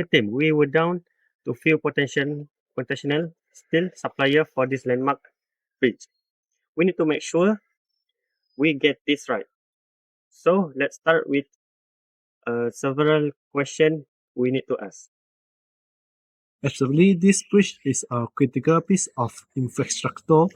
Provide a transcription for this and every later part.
team, we were down to few potential steel supplier for this landmark bridge. We need to make sure we get this right. So let's start with several questions we need to ask. Actually, this bridge is a critical piece of infrastructure.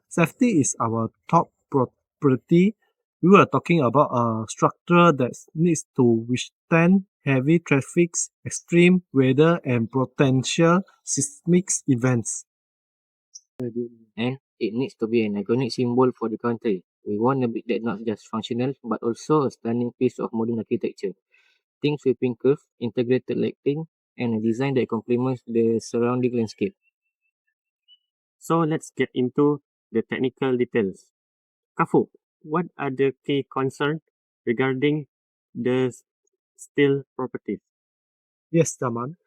Safety is our top priority. We were talking about a structure that needs to withstand heavy traffic, extreme weather, and potential seismic events. And it needs to be an iconic symbol for the country. We want a bit that not just functional but also a stunning piece of modern architecture. Think sweeping curve, integrated lighting, and a design that complements the surrounding landscape. So let's get into the technical details. Kafu, what are the key concerns regarding the steel properties? Yes, Daman.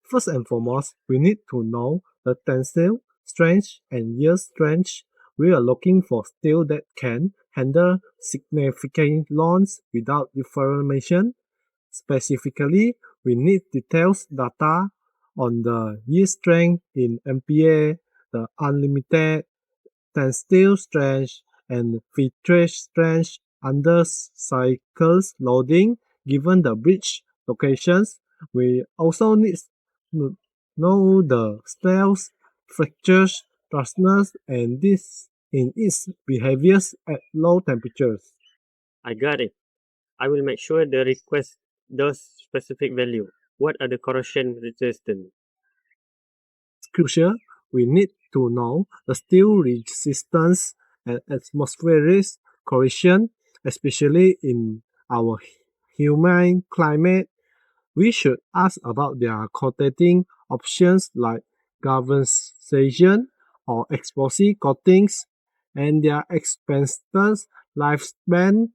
First and foremost, we need to know the tensile strength and yield strength. We are looking for steel that can handle significant loads without deformation. Specifically, we need detailed data on the yield strength in MPa, the unlimited tensile strength, and feature strength under cycles loading. Given the bridge locations, we also need to know the steel's fractures, toughness, and this in its behaviors at low temperatures. I got it. I will make sure the request those specific value. What are the corrosion resistant? Crucial, we need to know the steel resistance and atmospheric corrosion, especially in our humid climate. We should ask about their coating options like galvanization or epoxy coatings and their expensive lifespan.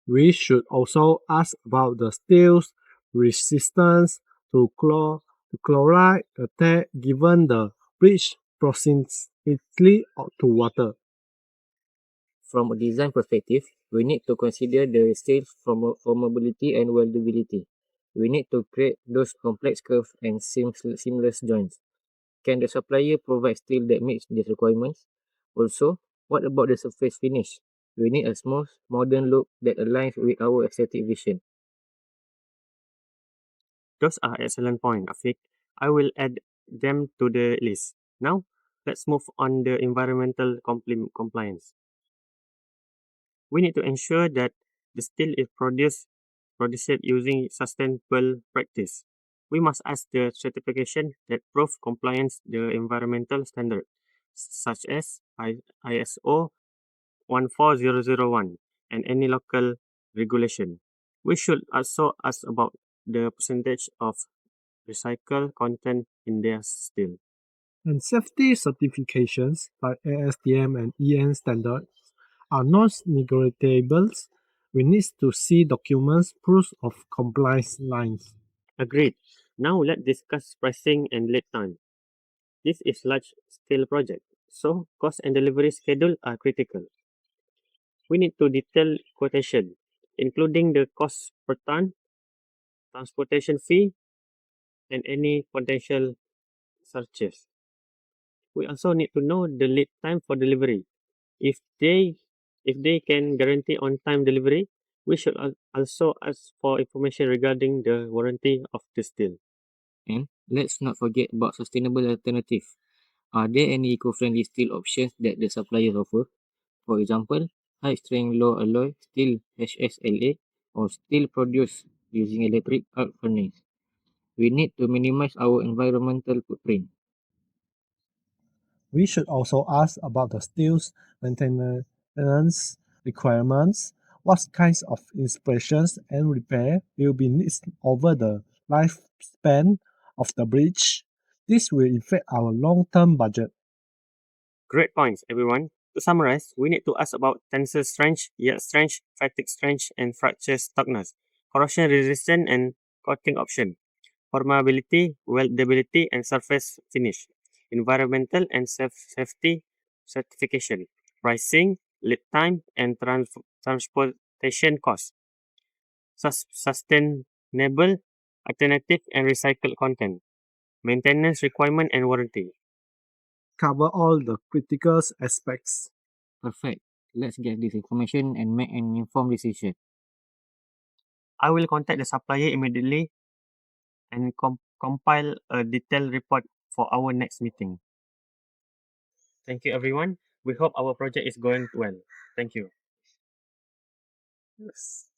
We should also ask about the steel's resistance to chloride attack given the bridge proximity to water. From a design perspective, we need to consider the steel's formability and weldability. We need to create those complex curves and seamless joints. Can the supplier provide steel that meets these requirements? Also, what about the surface finish? We need a smooth, modern look that aligns with our aesthetic vision. Those are excellent points, Afiq. I will add them to the list. Now, let's move on the environmental compliance. We need to ensure that the steel is produced using sustainable practice. We must ask the certification that prove compliance the environmental standard, such as ISO 14001 and any local regulation. We should also ask about the percentage of recycled content in their steel. And safety certifications like ASTM and EN standards are non-negotiables. We need to see documents proof of compliance lines. Agreed. Now let's discuss pricing and lead time. This is large scale project, so cost and delivery schedule are critical. We need to detail quotation, including the cost per ton, transportation fee, and any potential surcharges. We also need to know the lead time for delivery. If they can guarantee on time delivery, we should also ask for information regarding the warranty of the steel. And let's not forget about sustainable alternatives. Are there any eco-friendly steel options that the suppliers offer? For example, high-strength low alloy steel HSLA or steel produced using electric arc furnace. We need to minimize our environmental footprint. We should also ask about the steel's maintenance requirements. What kinds of inspections and repair will be needed over the lifespan of the bridge? This will affect our long-term budget. Great points, everyone. To summarize, we need to ask about tensile strength, yield strength, fatigue strength, and fracture toughness, corrosion resistance, and coating option, formability, weldability, and surface finish, environmental and safety certification, pricing, lead time, and transportation cost, sustainable alternative and recycled content, maintenance requirement and warranty. Cover all the critical aspects. Perfect. Let's get this information and make an informed decision. I will contact the supplier immediately and compile a detailed report for our next meeting. Thank you, everyone. We hope our project is going well. Thank you. Yes.